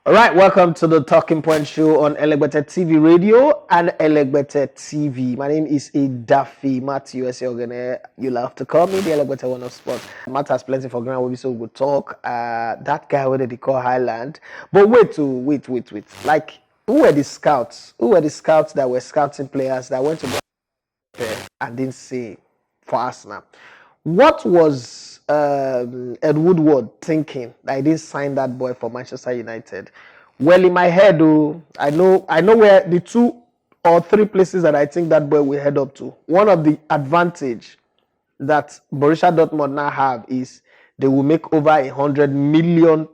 All right, welcome to the Talking Point Show on Elegbete TV Radio and Elegbete TV. My name is Idafi Matthew Esiogene. You love to call me the Elegbete One of Sports. Matt has plenty for ground. We so good talk. That guy where they call Highland. But wait. Like, who were the scouts? Who were the scouts that were scouting players that went to and didn't say for Arsenal? What was Ed Woodward thinking that he didn't sign that boy for Manchester United? Well, in my head, I know where the 2 or 3 places that I think that boy will head up to. One of the advantage that Borussia Dortmund now have is they will make over £100 million,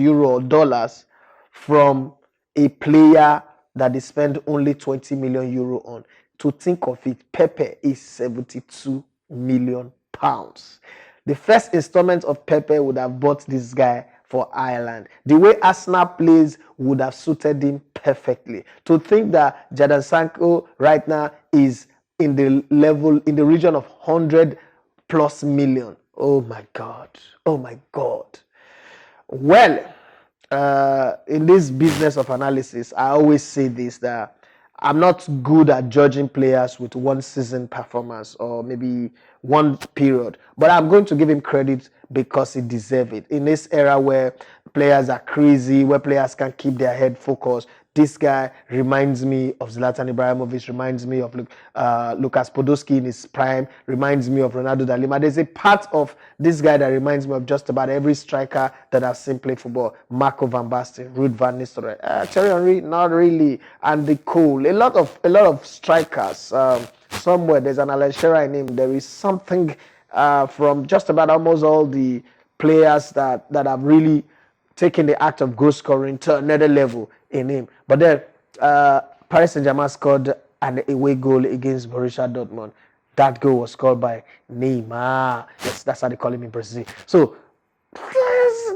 euro, or dollars from a player that they spend only 20 million euro on. To think of it, Pepe is 72 million pounds. The first installment of Pepe would have bought this guy for Ireland. The way Arsenal plays would have suited him perfectly. To think that Jadon Sancho right now is in the region of 100 plus million. Oh my God. Well, in this business of analysis, I always say this, that I'm not good at judging players with one season performance or maybe one period, but I'm going to give him credit because he deserves it. In this era where players are crazy, where players can't keep their head focused, this guy reminds me of Zlatan Ibrahimovic, reminds me of Lucas Podolski in his prime, reminds me of Ronaldo da Lima. There's a part of this guy that reminds me of just about every striker that I've seen play football. Marco van Basten, Ruud van Nistelrooy, Thierry Henry, not really, Andy Cole. A lot of strikers. Somewhere there's an Alan Shearer in him. There is something from just about almost all the players that have really taking the act of goal scoring to another level in him. But then Paris Saint-Germain scored an away goal against Borussia Dortmund. That goal was scored by Neymar. Yes, that's how they call him in Brazil. So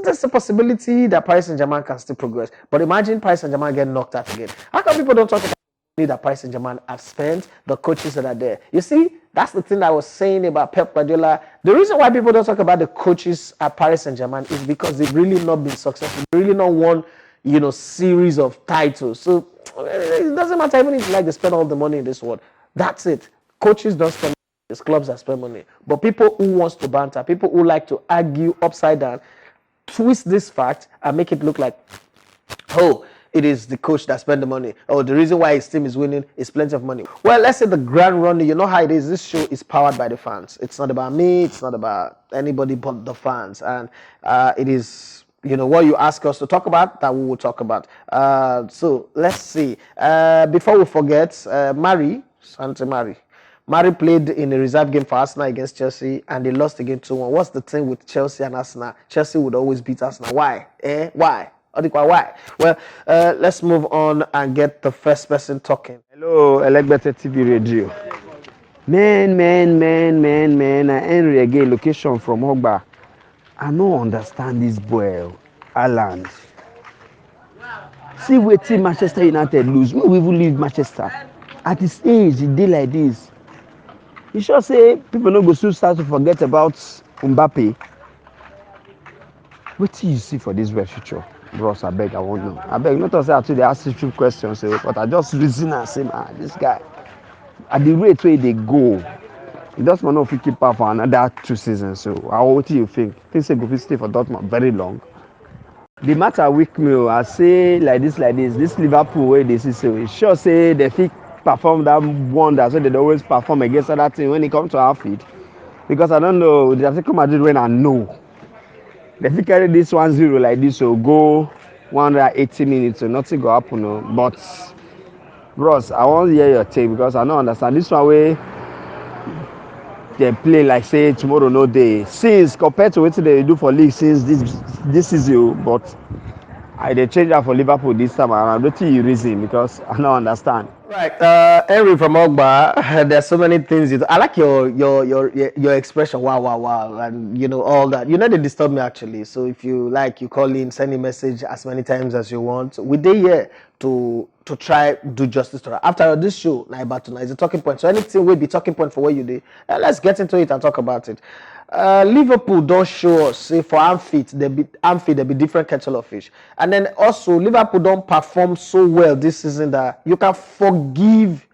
there's a possibility that Paris Saint-Germain can still progress. But imagine Paris Saint-Germain get knocked out again. How come people don't talk about the money that Paris Saint-Germain have spent, the coaches that are there? You see, that's the thing I was saying about Pep Guardiola. The reason why people don't talk about the coaches at Paris Saint-Germain is because they've really not been successful. They really not won, series of titles. So it doesn't matter even if they spend all the money in this world. That's it. Coaches don't spend money. These clubs that spend money. But people who wants to banter, people who like to argue upside down, twist this fact and make it look like, oh, it is the coach that spent the money. Oh, the reason why his team is winning is plenty of money. Well, let's say the grand running. You know how it is. This show is powered by the fans. It's not about me. It's not about anybody but the fans. And it is, what you ask us to talk about, that we will talk about. So let's see. Before we forget, Santa Mari played in a reserve game for Arsenal against Chelsea, and they lost again 2-1. What's the thing with Chelsea and Arsenal? Chelsea would always beat Arsenal. Why? Why? Why? Well, let's move on and get the first person talking. Hello, Elegbete TV Radio. Man, I Henry again, location from Ogba. I don't understand this boy, Alan. See wetin Manchester United lose. We will leave Manchester. At his age, he did like this. You sure say people no go soon start to forget about Mbappe? Wetin you see for this way future? Bros, I beg, I won't know. I beg, not to say I told you ask you questions, but I just reason and say, man, this guy, at the rate where they go, he just want to keep up for another 2 seasons. So, what do you think? Think say go stay for Dortmund very long. The matter weak me, I say like this, this Liverpool way they see so. Sure say they fit perform that wonder, so they always perform against other team when it comes to our feet. Because I don't know, the Atletico Madrid when I know. They fit carry this 1-0 like this, so go 180 minutes, so nothing go happen. No. But, bros, I want to hear your take because I don't understand. This one way they play like say tomorrow no day. Since compared to what they do for league since this season, but they change that for Liverpool this time around. I don't think you reason because I don't understand. Right, Henry from Ogba. There's so many things. I like your expression. Wow, and all that. They disturb me actually. So if you like, you call in, send a message as many times as you want. We day here to try do justice to her. After all, this show, na about tonight is a talking point. So anything will be talking point for where you did. Let's get into it and talk about it. Liverpool don't show us say for Anfield there be different kettle of fish, and then also Liverpool don't perform so well this season that you can forgive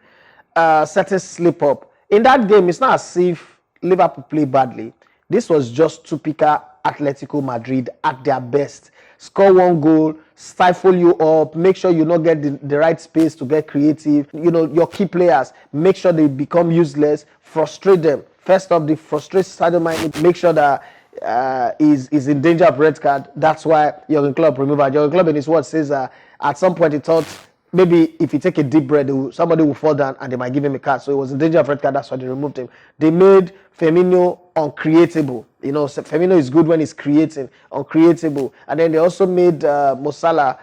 certain slip up in that game. It's not as if Liverpool play badly. This was just typical Atletico Madrid at their best. Score one goal, stifle you up, make sure you not get the right space to get creative. You know, your key players, make sure they become useless, frustrate them. First off, the frustrate Sadio Mane, make sure that is in danger of red card. That's why Jurgen Klopp removed her. Jurgen Klopp in his words says at some point he thought maybe if he take a deep breath, somebody will fall down and they might give him a card. So it was in danger of red card. That's why they removed him. They made Firmino uncreatable. You know, Firmino is good when he's creating, uncreatable. And then they also made Mo Salah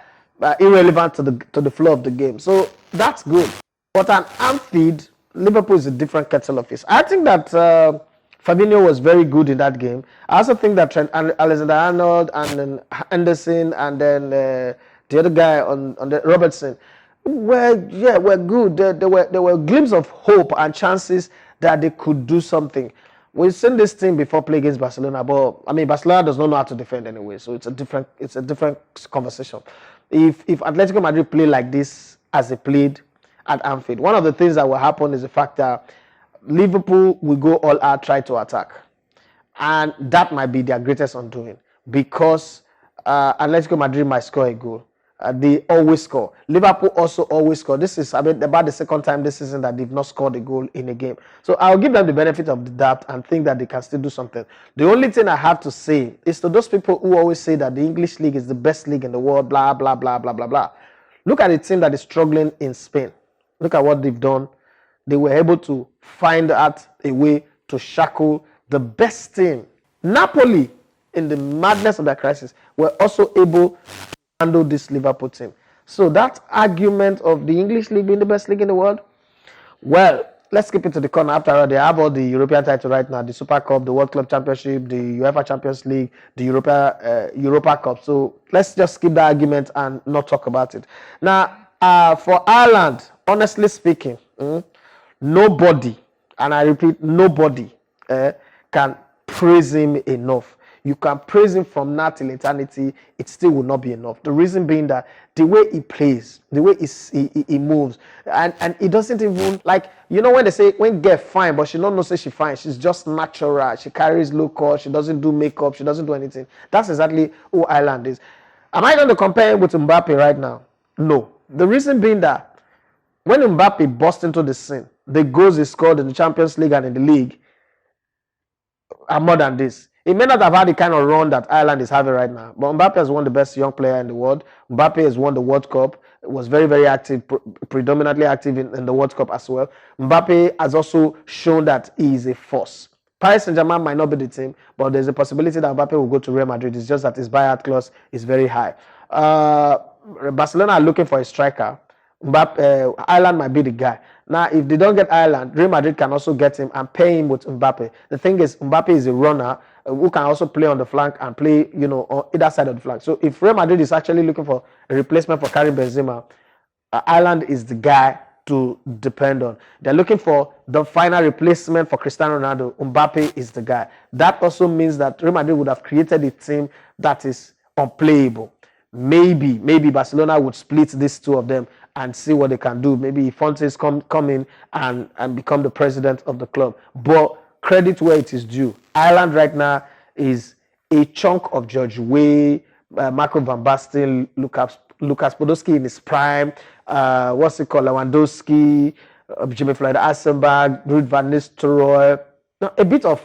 irrelevant to the flow of the game. So that's good. But an Anfield, Liverpool is a different kettle of fish. I think that Fabinho was very good in that game. I also think that Trent Alexander-Arnold and then Henderson and then the other guy on the Robertson were good. There were glimpses of hope and chances that they could do something. We've seen this team before play against Barcelona, but I mean Barcelona does not know how to defend anyway, so it's a different conversation. If Atletico Madrid play like this as they played at Anfield, one of the things that will happen is the fact that Liverpool will go all out, try to attack, and that might be their greatest undoing because Atletico Madrid might score a goal. They always score. Liverpool also always score. This is about the second time this season that they've not scored a goal in a game. So I'll give them the benefit of the doubt and think that they can still do something. The only thing I have to say is to those people who always say that the English league is the best league in the world, blah, blah, blah, blah, blah, blah. Look at the team that is struggling in Spain. Look at what they've done. They were able to find out a way to shackle the best team. Napoli, in the madness of their crisis, were also able to handle this Liverpool team. So that argument of the English league being the best league in the world, well, let's keep it to the corner. After all, they have all the European titles right now, the Super Cup, the World Club Championship, the UEFA Champions League, the Europa Cup. So let's just skip that argument and not talk about it. Now, for Ireland, honestly speaking, nobody, and I repeat, nobody can praise him enough. You can praise him from now till eternity, it still will not be enough. The reason being that the way he plays, the way he moves, and he doesn't even, like, you know when they say, when get fine, but she don't know say she fine, she's just natural, she carries low cost, she doesn't do makeup, she doesn't do anything. That's exactly who Ireland is. Am I going to compare him with Mbappe right now? No. The reason being that when Mbappe burst into the scene, the goals he scored in the Champions League and in the league are more than this. He may not have had the kind of run that Ireland is having right now, but Mbappe has won the best young player in the world. Mbappe has won the World Cup, was very, very active, predominantly active in the World Cup as well. Mbappe has also shown that he is a force. Paris Saint-Germain might not be the team, but there's a possibility that Mbappe will go to Real Madrid. It's just that his buyout clause is very high. Barcelona are looking for a striker. Ireland might be the guy. Now, if they don't get Ireland, Real Madrid can also get him and pay him with Mbappe. The thing is, Mbappe is a runner who can also play on the flank and play, on either side of the flank. So if Real Madrid is actually looking for a replacement for Karim Benzema, Ireland is the guy to depend on. They're looking for the final replacement for Cristiano Ronaldo. Mbappe is the guy. That also means that Real Madrid would have created a team that is unplayable. Maybe Barcelona would split these two of them and see what they can do. Maybe Fontes come in and become the president of the club. But credit where it is due. Ireland right now is a chunk of George Weah, Marco Van Basten, Lukas Podolski in his prime, Lewandowski, Jimmy Floyd Assenberg, Ruud van Nistelrooy. A bit of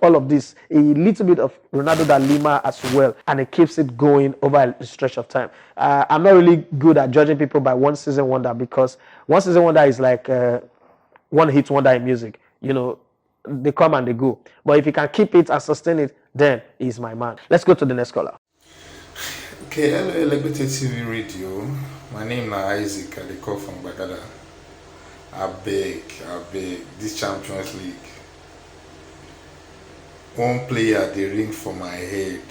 all of this, a little bit of Ronaldo da Lima as well, and it keeps it going over a stretch of time. I'm not really good at judging people by one season wonder, because one season wonder is like one hit wonder in music. They come and they go. But if you can keep it and sustain it, then he's my man. Let's go to the next caller. Okay, hello, Elegbete TV Radio. My name is Isaac. I call from Bagada. I beg, this Champions League. One player they ring for my head,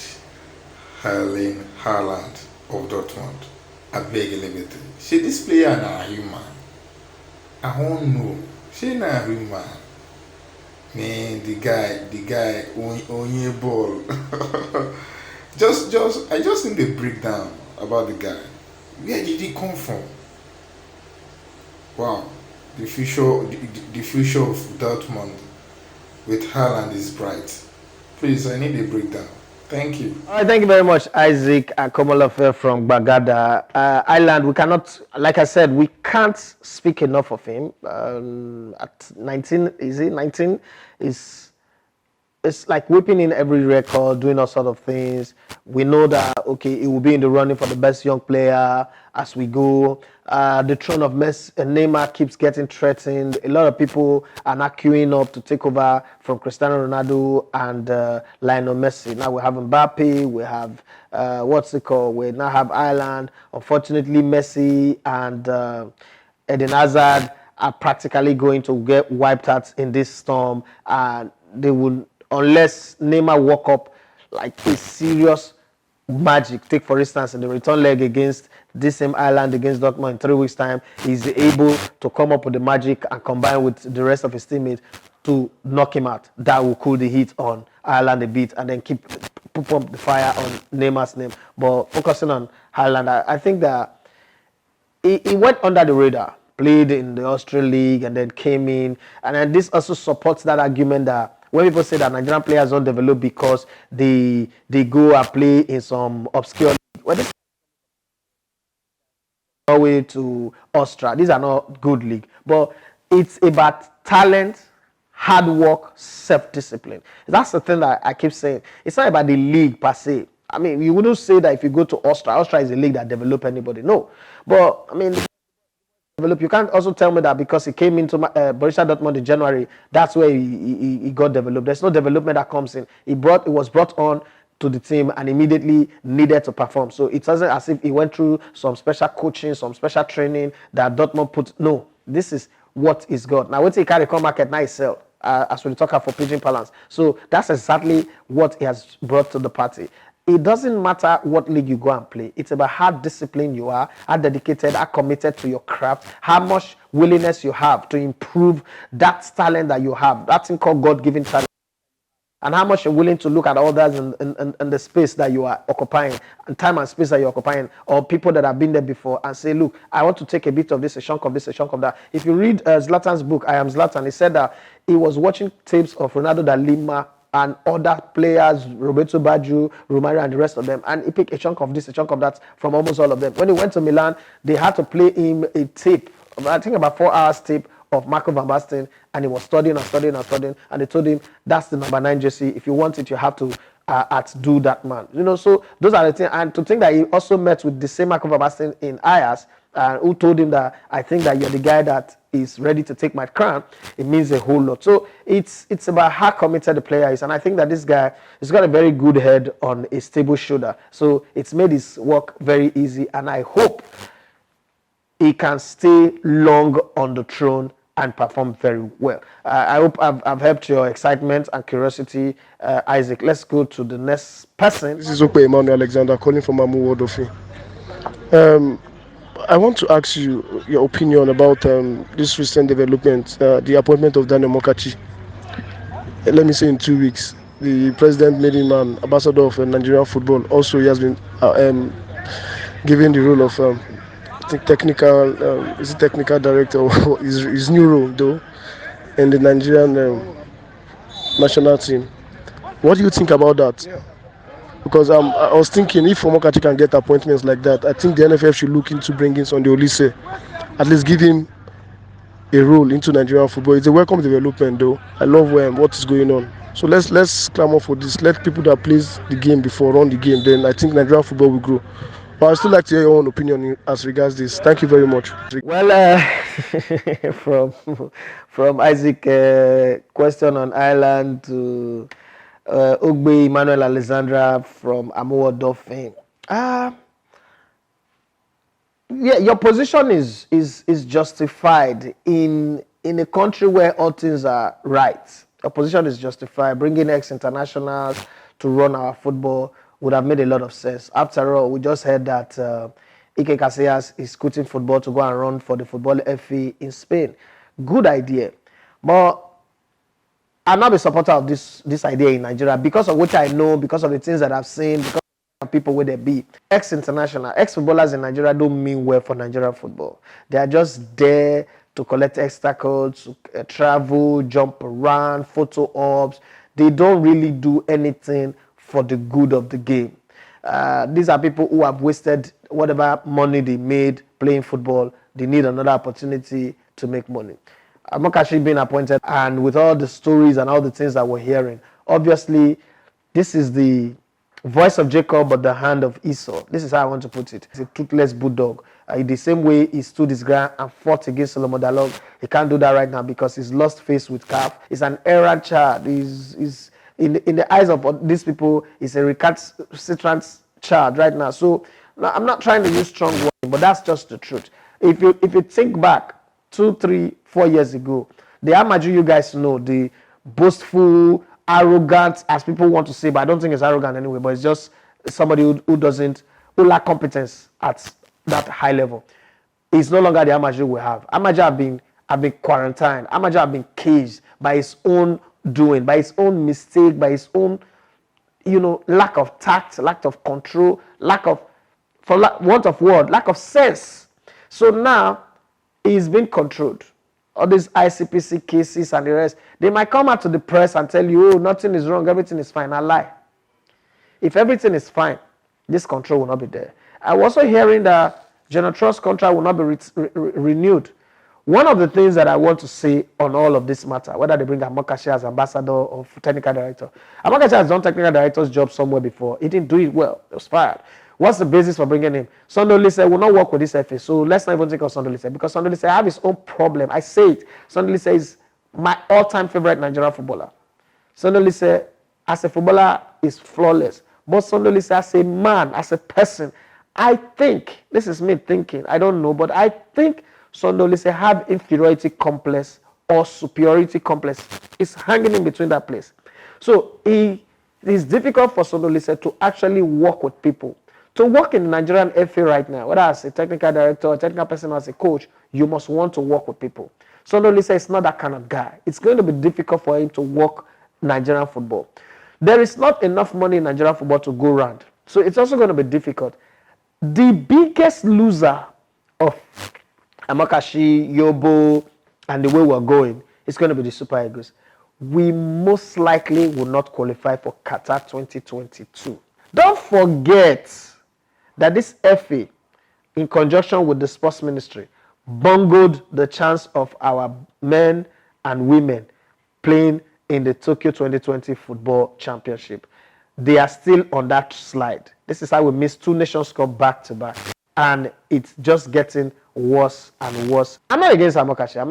Erling Haaland of Dortmund. I beg a little bit. She this player na human. I won't know. She na human. Man, the guy, onye ball. I just need a breakdown about the guy. Where did he come from? Wow, the future of Dortmund with Haaland is bright. Please, I need a breakdown. Thank you. All right, thank you very much, Isaac Akomolafe from Bagada Island. We cannot, like I said, we can't speak enough of him. At 19, is he 19? Is it's like whipping in every record, doing all sort of things. We know that okay, it will be in the running for the best young player as we go. The throne of Messi and Neymar keeps getting threatened. A lot of people are now queuing up to take over from Cristiano Ronaldo and Lionel Messi. Now we have Mbappe, we have what's it called? We now have Ireland. Unfortunately, Messi and Eden Hazard are practically going to get wiped out in this storm, and they will, unless Neymar walk up like a serious magic. Take for instance in the return leg against this same Ireland against Dortmund in 3 weeks' time, he's able to come up with the magic and combine with the rest of his teammates to knock him out. That will cool the heat on Ireland a bit and then keep pump up the fire on Neymar's name. But focusing on Ireland, I think that he went under the radar, played in the Austrian League and then came in. And then this also supports that argument that when people say that Nigerian players don't develop because they go and play in some obscure league. Well, this Norway to Austria, these are not good league. But it's about talent, hard work, self-discipline. That's the thing that I keep saying. It's not about the league per se. I mean, you wouldn't say that if you go to Austria is a league that develop anybody. No. But, I mean, develop. You can't also tell me that because he came into Borussia Dortmund in January, that's where he got developed. There's no development that comes in. He was brought on to the team and immediately needed to perform. So it wasn't as if he went through some special coaching, some special training that Dortmund put. No, this is what he's got. Now, when he carry come market, now he sell. As we talk for Pigeon Palace. So that's exactly what he has brought to the party. It doesn't matter what league you go and play. It's about how disciplined you are, how dedicated, how committed to your craft, how much willingness you have to improve that talent that you have. That thing called God-given talent. And how much you're willing to look at others in the space that you are occupying, and time and space that you're occupying, or people that have been there before and say, look, I want to take a bit of this, a chunk of this, a chunk of that. If you read Zlatan's book, I Am Zlatan, he said that he was watching tapes of Ronaldo da Lima and other players, Roberto Baggio, Romario, and the rest of them. And he picked a chunk of this, a chunk of that from almost all of them. When he went to Milan, they had to play him a tape, I think about 4 hours tape of Marco van Basten, and he was studying, and they told him, that's the number 9 jersey. If you want it, you have to outdo that man. You know, so those are the things. And to think that he also met with the same Marco van Basten in Ajax, who told him that, I think that you're the guy that is ready to take my crown, it means a whole lot. So it's about how committed the player is, and I think that this guy has got a very good head on a stable shoulder. So it's made his work very easy, and I hope he can stay long on the throne and perform very well. I hope I've helped your excitement and curiosity, Isaac. Let's go to the next person. This is Ope Emmanuel Alexander calling from Amu Wodofi. I want to ask you your opinion about this recent development, the appointment of Daniel Mokachi. Let me say in 2 weeks, the president made him an ambassador of Nigerian football. Also, he has been given the role of technical director, or his new role though, in the Nigerian national team. What do you think about that? Because I was thinking if Omokachi can get appointments like that, I think the NFF should look into bringing Sunday Olise, at least give him a role into Nigerian football. It's a welcome development though. I love what is going on. So let's clamor for this. Let people that plays the game before run the game. Then I think Nigerian football will grow. But I'd still like to hear your own opinion as regards this. Thank you very much. Well, from Isaac, question on Ireland to Ogbe Emmanuel Alexandra from Amowo Dolphin. Yeah, your position is justified in a country where all things are right. Your position is justified. Bringing ex-internationals to run our football would have made a lot of sense. After all, we just heard that Ike Casillas is quitting football to go and run for the Football FA in Spain. Good idea. But I'm not a supporter of this idea in Nigeria because of which I know, because of the things that I've seen, because of people where they be. Ex-international, ex-footballers in Nigeria don't mean well for Nigerian football. They are just there to collect extra codes, travel, jump around, photo ops. They don't really do anything for the good of the game. These are people who have wasted whatever money they made playing football. They need another opportunity to make money. Amokachi being appointed, and with all the stories and all the things that we're hearing, obviously, this is the voice of Jacob but the hand of Esau. This is how I want to put it. It's a toothless bulldog. In the same way he stood his ground and fought against Solomon Dalog, he can't do that right now because he's lost face with CAF. He's an errant child. He's in the eyes of these people, he's a recalcitrant child right now. So I'm not trying to use strong words, but that's just the truth. If you think back 2, 3, 4 years ago, the Amaju you guys know, the boastful, arrogant, as people want to say, but I don't think it's arrogant anyway, but it's just somebody who lack competence at that high level. It's no longer the Amaju we have. Amaju have been quarantined. Amaju have been caged by his own doing, by his own mistake, by his own, lack of tact, lack of control, want of word, lack of sense. So now he's been controlled. All these ICPC cases and the rest, they might come out to the press and tell you, oh, nothing is wrong, everything is fine. I lie. If everything is fine, this control will not be there. I was also hearing that General Trust contract will not be renewed. One of the things that I want to say on all of this matter, whether they bring Amokachi as ambassador or technical director, Amokachi has done technical director's job somewhere before. He didn't do it well. He was fired. What's the basis for bringing him? Sondolise will not work with this FA, so let's not even think of Sondolise because Sondolise have his own problem. I say it. Sondolise is my all-time favorite Nigerian footballer. Sondolise, as a footballer, is flawless. But Sondolise, as a man, as a person, I think, this is me thinking, I don't know, but I think Sondolise have inferiority complex or superiority complex. It's hanging in between that place. So it is difficult for Sondolise to actually work with people. To work in the Nigerian FA right now, whether as a technical director, a technical person, or as a coach, you must want to work with people. Sondolise is not that kind of guy. It's going to be difficult for him to work Nigerian football. There is not enough money in Nigerian football to go around. So it's also going to be difficult. The biggest loser of Amokachi, Yobo, and the way we're going is going to be the Super Eagles. We most likely will not qualify for Qatar 2022. Don't forget that this FA, in conjunction with the sports ministry, bungled the chance of our men and women playing in the Tokyo 2020 Football Championship. They are still on that slide. This is how we missed 2 Nations Cup back to back. And it's just getting worse and worse. I'm not against Amokachi. I'm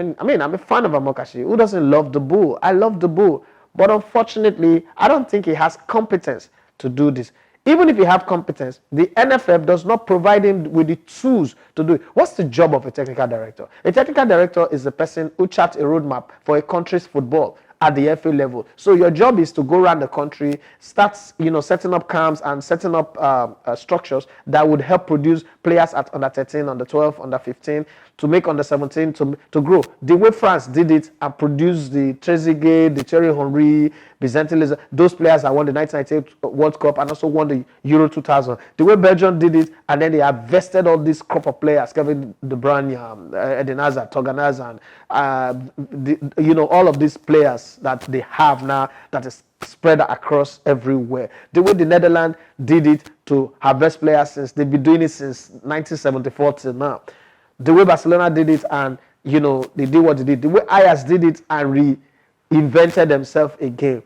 a fan of Amokachi. Who doesn't love the bull? I love the bull. But unfortunately, I don't think he has competence to do this. Even if he have competence, the NFF does not provide him with the tools to do it. What's the job of a technical director? A technical director is the person who charts a roadmap for a country's football at the FA level. So your job is to go around the country, start, setting up camps and setting up structures that would help produce players at under 13, under 12, under 15, to make under 17 to grow. The way France did it and produced the Trezeguet, the Thierry Henry, Vicente Leza, those players that won the 1998 World Cup and also won the Euro 2000. The way Belgium did it, and then they have vested all this crop of players, Kevin De Bruyne, Eden Hazard, Torgan Hazard, all of these players that they have now that is spread across everywhere. The way the Netherlands did it to harvest players since they've been doing it since 1974 till now. The way Barcelona did it and, they did what they did. The way Ajax did it and reinvented themselves again.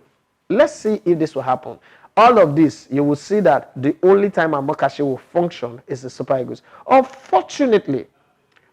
Let's see if this will happen. All of this, you will see that the only time Amokachi will function is the Super Eagles. Unfortunately,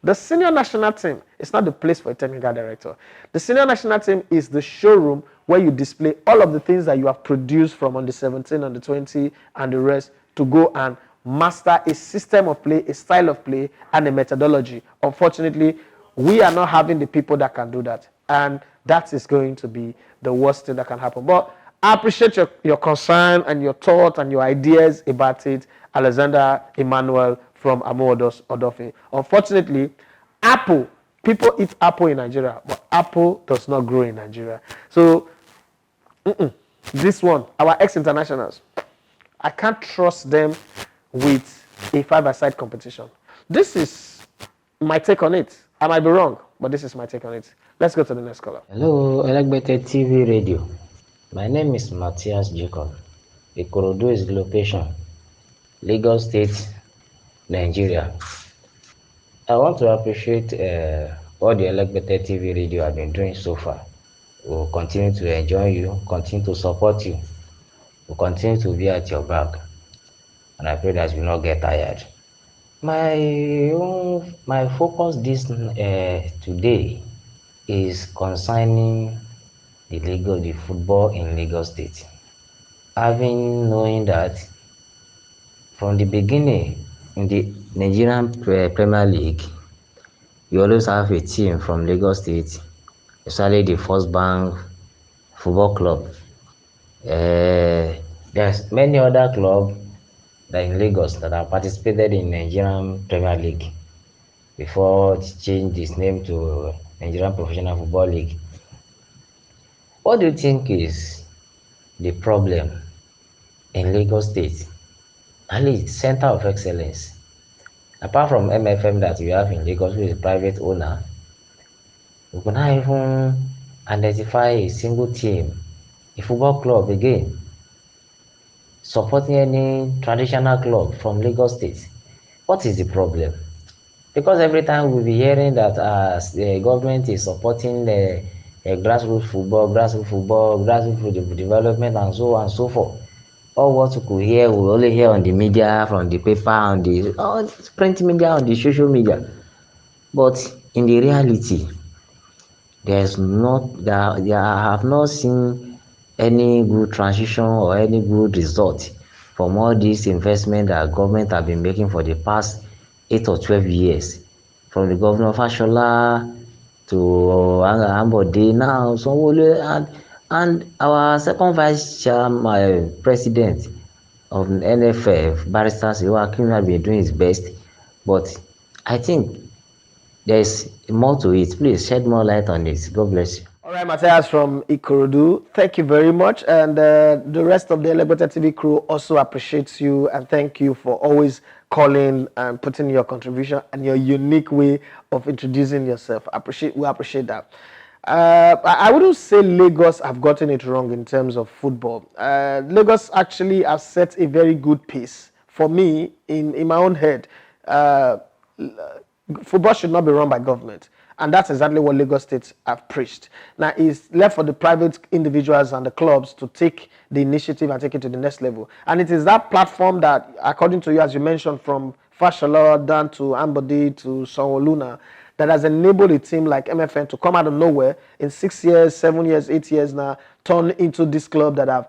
the senior national team is not the place for a technical director. The senior national team is the showroom where you display all of the things that you have produced from under 17, under 20, and the rest to go and master a system of play, a style of play, and a methodology. Unfortunately, we are not having the people that can do that. And that is going to be the worst thing that can happen. But I appreciate your concern and your thought and your ideas about it, Alexander Emmanuel from Amo Odofin. Unfortunately, apple, people eat apple in Nigeria, but apple does not grow in Nigeria. So this one, our ex-internationals, I can't trust them with a five-a-side competition. This is my take on it. I might be wrong, but this is my take on it. Let's go to the next caller. Hello, Elegbete TV Radio. My name is Matthias Jacob. Ikorodu is the location, Lagos State, Nigeria. I want to appreciate what the Elegbete TV Radio have been doing so far. We'll continue to enjoy you, continue to support you. We'll continue to be at your back. And I pray that you will not get tired. My focus this today is concerning the football in Lagos State. Knowing that from the beginning in the Nigerian Premier League, you always have a team from Lagos State, especially the First Bank Football Club. There's many other clubs that in Lagos that have participated in Nigerian Premier League before it changed its name to Nigerian Professional Football League. What do you think is the problem in Lagos State? At least center of excellence. Apart from MFM that you have in Lagos, who is a private owner, we could not even identify a single team, a football club again, supporting any traditional club from Lagos State. What is the problem? Because every time we'll be hearing that the government is supporting the grassroots development, and so on and so forth. All what we could hear, we only hear on the media, from the paper, on the print media, on the social media. But in the reality, I have not seen any good transition or any good result from all this investment that government have been making for the past 8 or 12 years. From the governor Fashola to Ambode, now Sanwo-Olu, and our second vice chairman, president of NFF, Barrister Seyi Akinwumi, has been doing his best. But I think there's more to it. Please shed more light on this. God bless you. All right, Matthias from Ikorodu, thank you very much. And the rest of the Elegbete TV crew also appreciates you and thank you for always calling and putting your contribution and your unique way of introducing yourself. We appreciate that. I wouldn't say Lagos have gotten it wrong in terms of football. Lagos actually has set a very good pace. For me, in my own head, football should not be run by government. And that's exactly what Lagos State have preached. Now, it's left for the private individuals and the clubs to take the initiative and take it to the next level. And it is that platform that, according to you, as you mentioned, from Fashola down to Ambode to Sanwo-Olu, that has enabled a team like MFN to come out of nowhere in 6 years, 7 years, 8 years now, turn into this club that have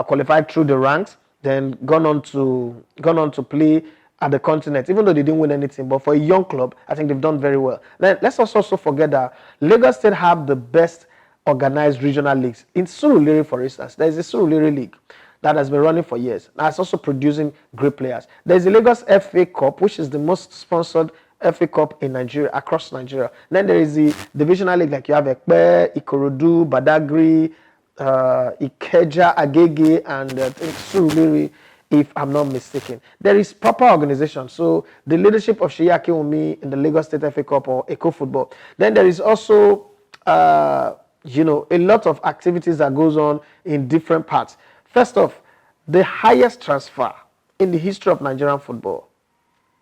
qualified through the ranks, then gone on to play at the continent, even though they didn't win anything. But for a young club, I think they've done very well. Then let's also forget that Lagos State have the best organized regional leagues. In Surulere, for instance, there is a Surulere League that has been running for years. Now it's also producing great players. There's the Lagos FA Cup, which is the most sponsored FA Cup in Nigeria, across Nigeria. Then there is the divisional league, like you have Ekpe, Ikorodu, Badagry, Ikeja, Agege, and Surulere, if I'm not mistaken. There is proper organization. So the leadership of Seyi Akinwumi in the Lagos State FA Cup or Eco Football. Then there is also, a lot of activities that goes on in different parts. First off, the highest transfer in the history of Nigerian football.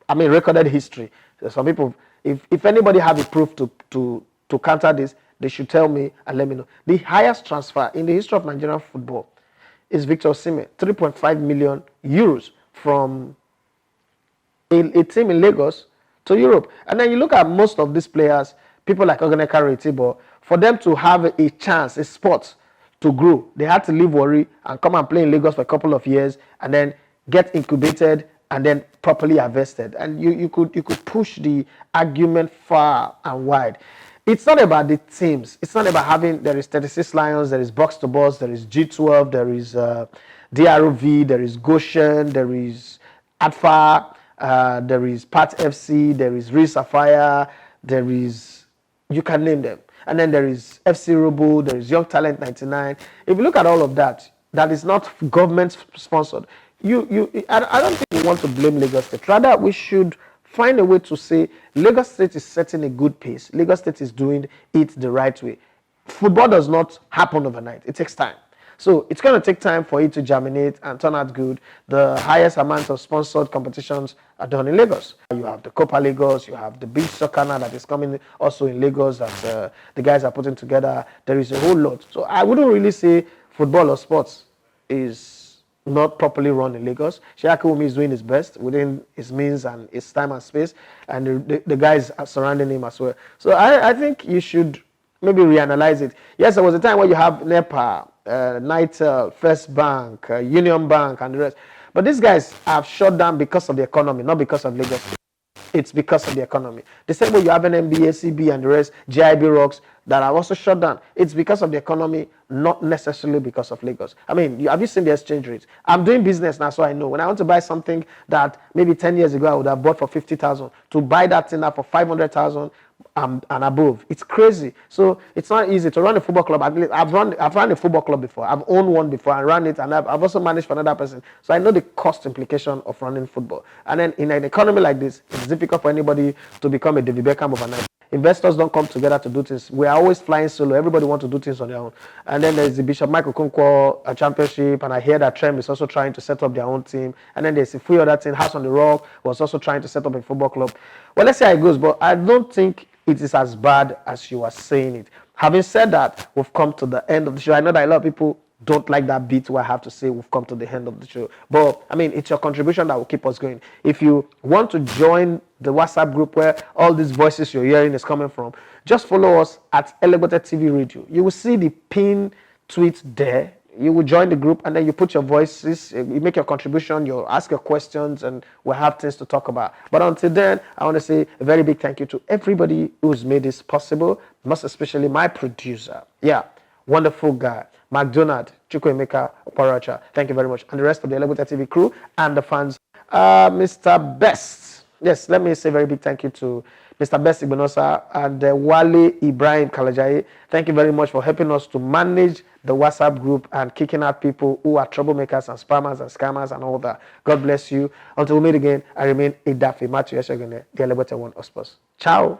I mean, recorded history. Some people, if anybody have a proof to counter this, they should tell me and let me know. The highest transfer in the history of Nigerian football is Victor Osimhen, 3.5 million euros from a team in Lagos to Europe. And then you look at most of these players, people like Ogoneka Retibo, for them to have a chance, a spot to grow, they had to leave Warri and come and play in Lagos for a couple of years and then get incubated and then properly harvested. And you could push the argument far and wide. It's not about the teams. It's not about having, there is 36 Lions, there is Box to Box, there is G12, there is DROV, there is Goshen, there is ADFA, there is Pat FC, there is Real Sapphire, there is, you can name them. And then there is FC Robo, there is Young Talent 99. If you look at all of that, that is not government sponsored. I don't think we want to blame Lagos State. Rather, we should find a way to say Lagos State is setting a good pace. Lagos State is doing it the right way. Football does not happen overnight. It takes time. So it's going to take time for it to germinate and turn out good. The highest amount of sponsored competitions are done in Lagos. You have the Copa Lagos, you have the Beach Soccer now that is coming also in Lagos that the guys are putting together. There is a whole lot. So I wouldn't really say football or sports is not properly run in Lagos. Sheyi Akiwumi is doing his best within his means and his time and space, and the guys are surrounding him as well. So I think you should maybe reanalyze it. Yes, there was a time where you have NEPA, Nitel, First Bank, Union Bank, and the rest. But these guys have shut down because of the economy, not because of Lagos. It's because of the economy. The same way you have an NBA, CB, and the rest, GIB Rocks, that are also shut down. It's because of the economy, not necessarily because of Lagos. I mean, have you seen the exchange rates? I'm doing business now, so I know. When I want to buy something that maybe 10 years ago I would have bought for 50,000, to buy that thing now for 500,000 and above, it's crazy. So it's not easy to run a football club. I've run a football club before. I've owned one before. I ran it, and I've also managed for another person. So I know the cost implication of running football. And then in an economy like this, it's difficult for anybody to become a David Beckham overnight. Investors don't come together to do things. We are always flying solo. Everybody wants to do things on their own. And then there's the Bishop Michael Okonkwo championship, and I hear that Trem is also trying to set up their own team. And then there's a few other things. House on the Rock was also trying to set up a football club. Well, let's see how it goes, but I don't think it is as bad as you are saying it. Having said that, we've come to the end of the show. I know that a lot of people don't like that bit where I have to say we've come to the end of the show. But, I mean, it's your contribution that will keep us going. If you want to join the WhatsApp group where all these voices you're hearing is coming from, just follow us at Elegbete TV Radio. You will see the pin tweet there. You will join the group, and then you put your voices, you make your contribution, you ask your questions, and we'll have things to talk about. But until then, I want to say a very big thank you to everybody who's made this possible, most especially my producer. Yeah, wonderful guy, McDonald, Chukwuemeka Oparacha. Thank you very much. And the rest of the Elegbete TV crew and the fans. Mr. Best. Yes, let me say a very big thank you to Mr. Best Igbonosa and Wale Ibrahim Kalajai. Thank you very much for helping us to manage the WhatsApp group and kicking out people who are troublemakers and spammers and scammers and all that. God bless you. Until we meet again, I remain Idafe Matthew Eshegene, the Elegbete One Ospos. Ciao.